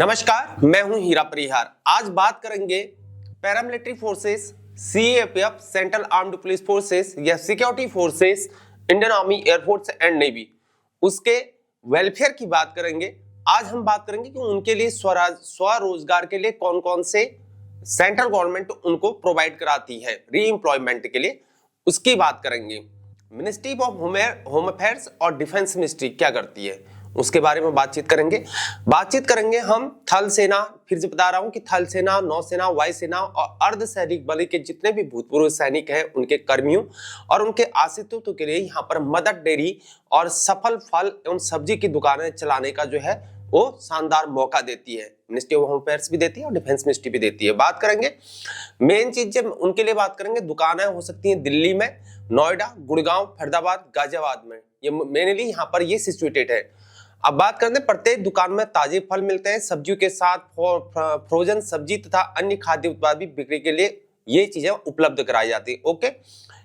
नमस्कार, मैं हूं हीरा परिहार। आज बात करेंगे paramilitary forces, CAPF, central armed police forces या security forces, Indian army, air force and navy, उसके वेलफेयर की बात करेंगे। आज हम बात करेंगे कि उनके लिए स्वरोजगार के लिए कौन कौन से सेंट्रल गवर्नमेंट उनको प्रोवाइड कराती है री एम्प्लॉयमेंट के लिए, उसकी बात करेंगे। मिनिस्ट्री ऑफ होम अफेयर्स और डिफेंस मिनिस्ट्री क्या करती है उसके बारे में बातचीत करेंगे हम थल सेना, फिर से बता रहा हूं कि थल सेना, नौसेना, वायुसेना और अर्ध सैनिक बल के जितने भी भूतपूर्व सैनिक हैं उनके कर्मियों और उनके आश्रितों के लिए यहाँ पर मदर डेयरी और सफल फल एवं सब्जी की दुकानें चलाने का जो है वो शानदार मौका देती है। मिनिस्ट्री ऑफ होम अफेयर्स भी देती है और डिफेंस मिनिस्ट्री भी देती है। बात करेंगे मेन चीज जब उनके लिए बात करेंगे, दुकानें हो सकती हैं दिल्ली में, नोएडा, गुड़गांव, फरीदाबाद, गाजियाबाद में, ये मेनली यहाँ पर ये सिचुएटेड है। अब बात करते हैं, प्रत्येक दुकान में ताजे फल मिलते हैं, सब्जियों के साथ फ्रोजन सब्जी तथा अन्य खाद्य उत्पाद भी बिक्री के लिए ये चीजें उपलब्ध कराई जाती है। ओके,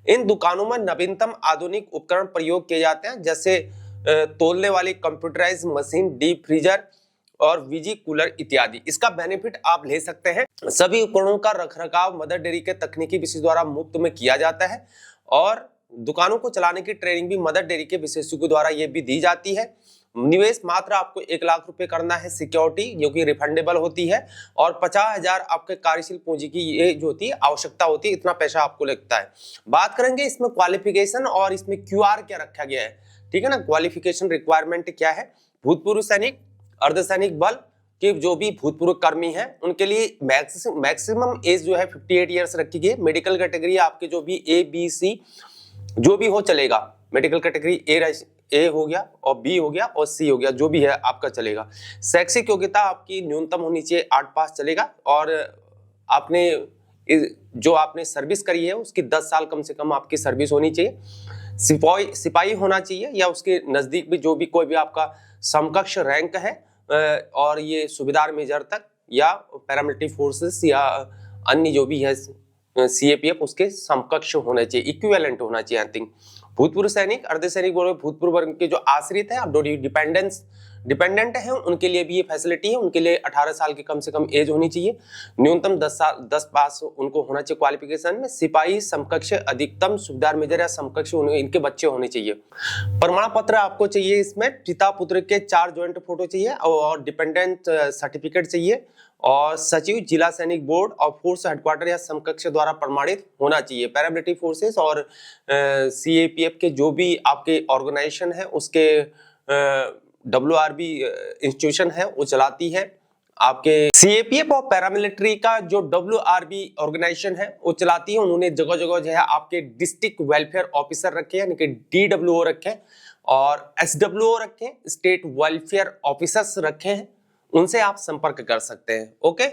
इन दुकानों में नवीनतम आधुनिक उपकरण प्रयोग किए जाते हैं, जैसे तौलने वाली कंप्यूटराइज मशीन, डीप फ्रीजर और वीजी कूलर इत्यादि। इसका बेनिफिट आप ले सकते हैं। सभी उपकरणों का रखरखाव मदर डेयरी के तकनीकी विशेष द्वारा मुफ्त में किया जाता है और दुकानों को चलाने की ट्रेनिंग भी मदर डेयरी के विशेषज्ञों द्वारा ये भी दी जाती है। निवेश मात्र आपको 1 लाख रुपए करना है, सिक्योरिटी जो कि रिफंडेबल होती है, और 50,000 आपके कार्यशील पूंजी की ये जो होती है आवश्यकता होती है, इतना पैसा आपको लगता है। बात करेंगे इसमें क्वालिफिकेशन और इसमें क्यूआर क्या रखा गया है, ठीक है ना। क्वालिफिकेशन रिक्वायरमेंट क्या है, भूतपूर्व सैनिक, अर्धसैनिक बल के जो भी भूतपूर्व कर्मी हैं उनके लिए मैक्सिमम एज जो है 58 ईयर्स रखी गई है। मेडिकल कैटेगरी आपके जो भी ए बी सी जो भी हो चलेगा, मेडिकल कैटेगरी ए हो गया और बी हो गया और सी हो गया, जो भी है आपका चलेगा। शैक्षिक योग्यता आपकी न्यूनतम होनी चाहिए 8 पास चलेगा, और आपने सर्विस करी है उसकी 10 साल कम से कम आपकी सर्विस होनी चाहिए। सिपाही होना चाहिए या उसके नजदीक भी जो भी कोई भी आपका समकक्ष रैंक है, और ये सूबेदार मेजर तक या पैरामिलिट्री फोर्सेस या अन्य जो भी है सीएपीएफ उसके समकक्ष होना चाहिए, इक्विवेलेंट होना चाहिए। आई थिंक भूतपूर्व सैनिक, अर्धसैनिक भूतपूर्व वर्ग के जो आश्रित है, अब डिपेंडेंट है, उनके लिए भी ये फैसिलिटी है। उनके लिए 18 साल की कम से कम एज होनी चाहिए, न्यूनतम 10 पास उनको होना चाहिए क्वालिफिकेशन में। सिपाही समकक्ष, अधिकतम सूबेदार मेजर या समकक्ष इनके बच्चे होने चाहिए। प्रमाण पत्र आपको चाहिए, इसमें पिता पुत्र के 4 ज्वाइंट फोटो चाहिए और डिपेंडेंट सर्टिफिकेट चाहिए, और सचिव जिला सैनिक बोर्ड और फोर्स हेडक्वार्टर या समकक्ष द्वारा प्रमाणित होना चाहिए। पैरामिलिट्री फोर्सेस और सीएपीएफ के जो भी आपके ऑर्गेनाइजेशन है उसके WRB इंस्टीट्यूशन है वो चलाती है। आपके सीएपीएफ और पैरामिलिट्री का जो WRB ऑर्गेनाइजेशन है वो चलाती है। उन्होंने जगह जगह जो है आपके डिस्ट्रिक्ट वेलफेयर ऑफिसर रखे हैं, यानी कि DWO रखे हैं, और SWO रखे हैं, स्टेट वेलफेयर ऑफिसर्स रखे हैं। उनसे आप संपर्क कर सकते हैं। ओके,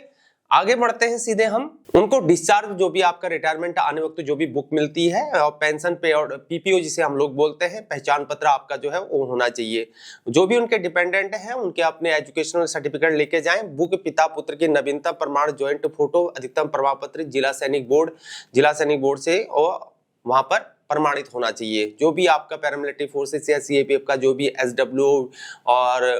आगे बढ़ते हैं सीधे हम। उनको डिस्चार्ज जो भी आपका रिटायरमेंट आने वक्त जो भी बुक मिलती है और पेंशन पे और पीपीओ जिसे हम लोग बोलते हैं, पहचान पत्र आपका जो है वो होना चाहिए। जो भी उनके डिपेंडेंट हैं उनके अपने एजुकेशनल सर्टिफिकेट लेके जाएं, बुक, पिता पुत्र की नवीनतम प्रमाण, ज्वाइंट फोटो, अधिकतम प्रमाण पत्र जिला सैनिक बोर्ड से और वहां पर प्रमाणित होना चाहिए। जो भी आपका पैरामिलिट्री फोर्सेस या सीएपीएफ का जो भी SWO और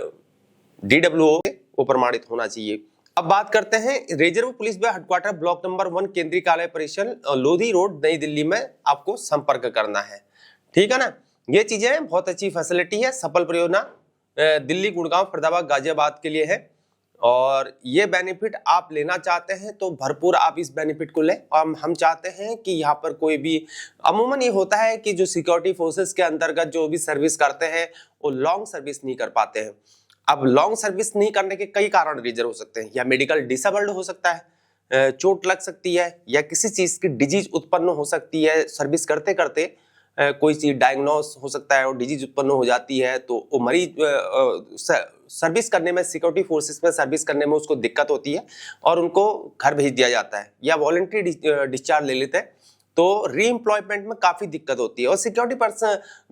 DWO वो प्रमाणित होना चाहिए। अब बात करते हैं रिजर्व पुलिस बल हेडक्वार्टर ब्लॉक नंबर 1 केंद्रीय कार्यालय परिसर, लोधी रोड, नई दिल्ली में आपको संपर्क करना है, ठीक है ना। ये चीजें बहुत अच्छी फैसिलिटी है। सफल परियोजना दिल्ली, गुड़गांव, फरीदाबाद, गाजियाबाद के लिए है, और ये बेनिफिट आप लेना चाहते हैं तो भरपूर आप इस बेनिफिट को लें। और हम चाहते हैं कि यहाँ पर कोई भी, अमूमन ये होता है कि जो सिक्योरिटी फोर्सेस के अंतर्गत जो भी सर्विस करते हैं वो लॉन्ग सर्विस नहीं कर पाते हैं। अब लॉन्ग सर्विस नहीं करने के कई कारण रीजन हो सकते हैं, या मेडिकल डिसेबल्ड हो सकता है, चोट लग सकती है, या किसी चीज की डिजीज उत्पन्न हो सकती है सर्विस करते करते, कोई चीज डायग्नोस हो सकता है और डिजीज उत्पन्न हो जाती है, तो वो मरीज सर्विस करने में, सिक्योरिटी फोर्सेस में सर्विस करने में उसको दिक्कत होती है और उनको घर भेज दिया जाता है या वॉलंटरी डिस्चार्ज ले लेते हैं, तो री एम्प्लॉयमेंट में काफी दिक्कत होती है। और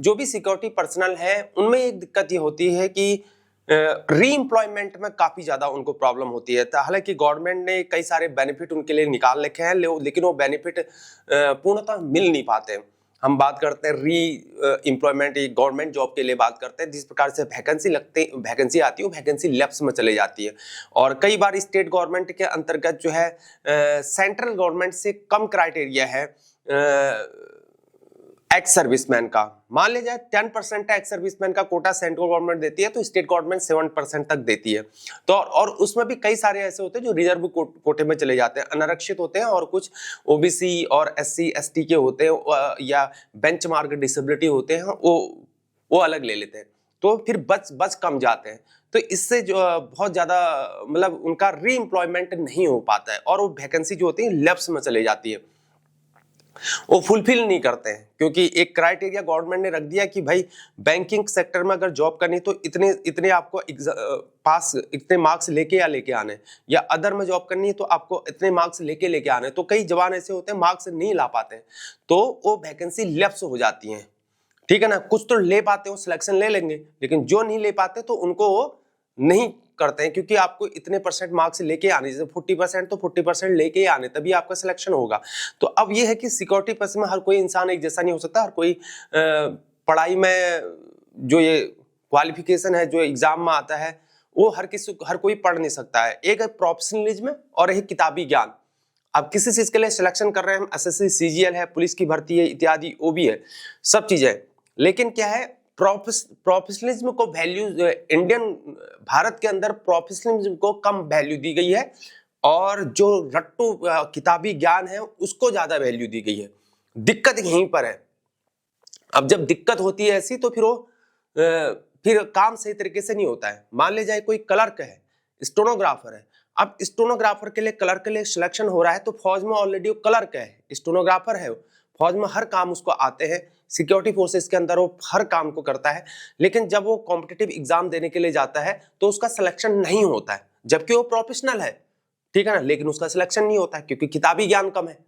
जो भी सिक्योरिटी पर्सनल है उनमें एक दिक्कत ये होती है कि री एम्प्लॉयमेंट में काफी ज्यादा उनको प्रॉब्लम होती है। हालांकि गवर्नमेंट ने कई सारे बेनिफिट उनके लिए निकाल रखे हैं, लेकिन वो बेनिफिट पूर्णतः मिल नहीं पाते। हम बात करते हैं री एम्प्लॉयमेंट, गवर्नमेंट जॉब के लिए बात करते हैं, जिस प्रकार से वैकेंसी आती है वो वैकेंसी लैप्स में चले जाती है। और कई बार स्टेट गवर्नमेंट के अंतर्गत जो है सेंट्रल गवर्नमेंट से कम क्राइटेरिया है एक्स सर्विसमैन का। मान लिया जाए 10% एक्स सर्विसमैन का कोटा सेंट्रल गवर्नमेंट देती है, तो स्टेट गवर्नमेंट 7% तक देती है। तो और उसमें भी कई सारे ऐसे होते हैं जो रिजर्व कोटे में चले जाते हैं, अनारक्षित होते हैं, और कुछ ओबीसी और एससी एसटी के होते हैं या बेंचमार्क डिसेबिलिटी होते हैं, वो अलग ले लेते हैं, तो फिर बच कम जाते हैं। तो इससे जो बहुत ज्यादा मतलब उनका री एम्प्लॉयमेंट नहीं हो पाता है, और वो वैकेंसी जो होती है लैप्स में चले जाती है, वो फुलफिल नहीं करते हैं। क्योंकि एक क्राइटेरिया गवर्नमेंट ने रख दिया कि भाई बैंकिंग सेक्टर में अगर जॉब करनी तो इतने आपको पास इतने मार्क्स लेके आने, या अदर में जॉब करनी है तो आपको इतने मार्क्स लेके आने। तो कई जवान ऐसे होते हैं मार्क्स नहीं ला पाते हैं, तो वो वैकेंसी लैप्स हो जाती हैं, ठीक है ना। कुछ तो ले पाते हो, सिलेक्शन ले लेंगे, लेकिन जो नहीं ले पाते तो उनको वो नहीं करते हैं, क्योंकि आपको इतने % मार्क्स लेके आने, जैसे 40% तो 40% लेके ही आने, तभी आपका सिलेक्शन होगा। तो अब ये है कि सिक्योरिटी पर्पस में हर कोई इंसान एक जैसा नहीं हो सकता, हर कोई पढ़ाई में जो ये क्वालिफिकेशन है जो एग्जाम में आता है वो हर कोई पढ़ नहीं सकता है। एक है प्रोफेशनलिज्म और एक किताबी ज्ञान। अब किसी चीज के लिए सिलेक्शन कर रहे हैं हम, एसएससी सीजीएल है, पुलिस की भर्ती है इत्यादि, वो भी है, सब चीजें, लेकिन क्या है प्रोफेशनलिज्म को वैल्यू, भारत के अंदर प्रोफेशनलिज्म को कम वैल्यू दी गई है, और जो रट्टू किताबी ज्ञान है उसको ज्यादा वैल्यू दी गई है। दिक्कत यहीं पर है। अब जब दिक्कत होती है ऐसी, तो फिर काम सही तरीके से नहीं होता है। मान ले जाए कोई क्लर्क है, स्टेनोग्राफर है, अब स्टेनोग्राफर के लिए, क्लर्क के लिए सिलेक्शन हो रहा है, तो फौज में ऑलरेडी वो क्लर्क है, स्टेनोग्राफर है, फौज में हर काम उसको आते हैं, सिक्योरिटी फोर्सेस के अंदर वो हर काम को करता है, लेकिन जब वो कॉम्पिटिटिव एग्जाम देने के लिए जाता है तो उसका सिलेक्शन नहीं होता है, जबकि वो प्रोफेशनल है, ठीक है ना, लेकिन उसका सिलेक्शन नहीं होता है, क्योंकि किताबी ज्ञान कम है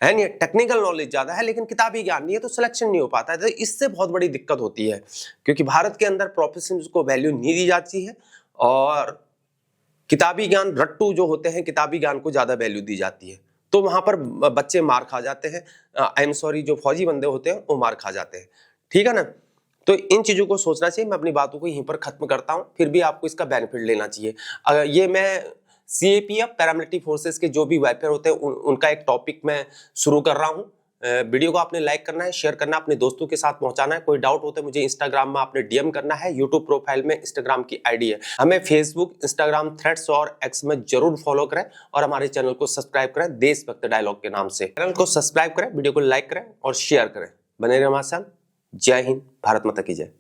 नहीं, टेक्निकल नॉलेज ज्यादा है लेकिन किताबी ज्ञान नहीं है, तो सिलेक्शन नहीं हो पाता है। तो इससे बहुत बड़ी दिक्कत होती है, क्योंकि भारत के अंदर प्रोफेशनल्स को वैल्यू नहीं दी जाती है, और किताबी ज्ञान रट्टू जो होते हैं किताबी ज्ञान को ज्यादा वैल्यू दी जाती है, तो वहां पर बच्चे मार खा जाते हैं। आई एम सॉरी, जो फौजी बंदे होते हैं वो मार खा जाते हैं, ठीक है ना। तो इन चीजों को सोचना चाहिए। मैं अपनी बातों को यहीं पर खत्म करता हूं, फिर भी आपको इसका बेनिफिट लेना चाहिए। ये मैं सीएपीएफ पैरामिलिट्री फोर्सेस के जो भी वेलफेयर होते हैं उनका एक टॉपिक मैं शुरू कर रहा हूं। वीडियो को आपने लाइक करना है, शेयर करना है, अपने दोस्तों के साथ पहुंचाना है। कोई डाउट होता है मुझे इंस्टाग्राम में आपने डीएम करना है, यूट्यूब प्रोफाइल में इंस्टाग्राम की आईडी है। हमें फेसबुक, इंस्टाग्राम, थ्रेड्स और एक्स में जरूर फॉलो करें, और हमारे चैनल को सब्सक्राइब करें देशभक्त डायलॉग के नाम से। चैनल को सब्सक्राइब करें, वीडियो को लाइक करें और शेयर करें। बने रहे हमारे साथ। जय हिंद, भारत माता की जय।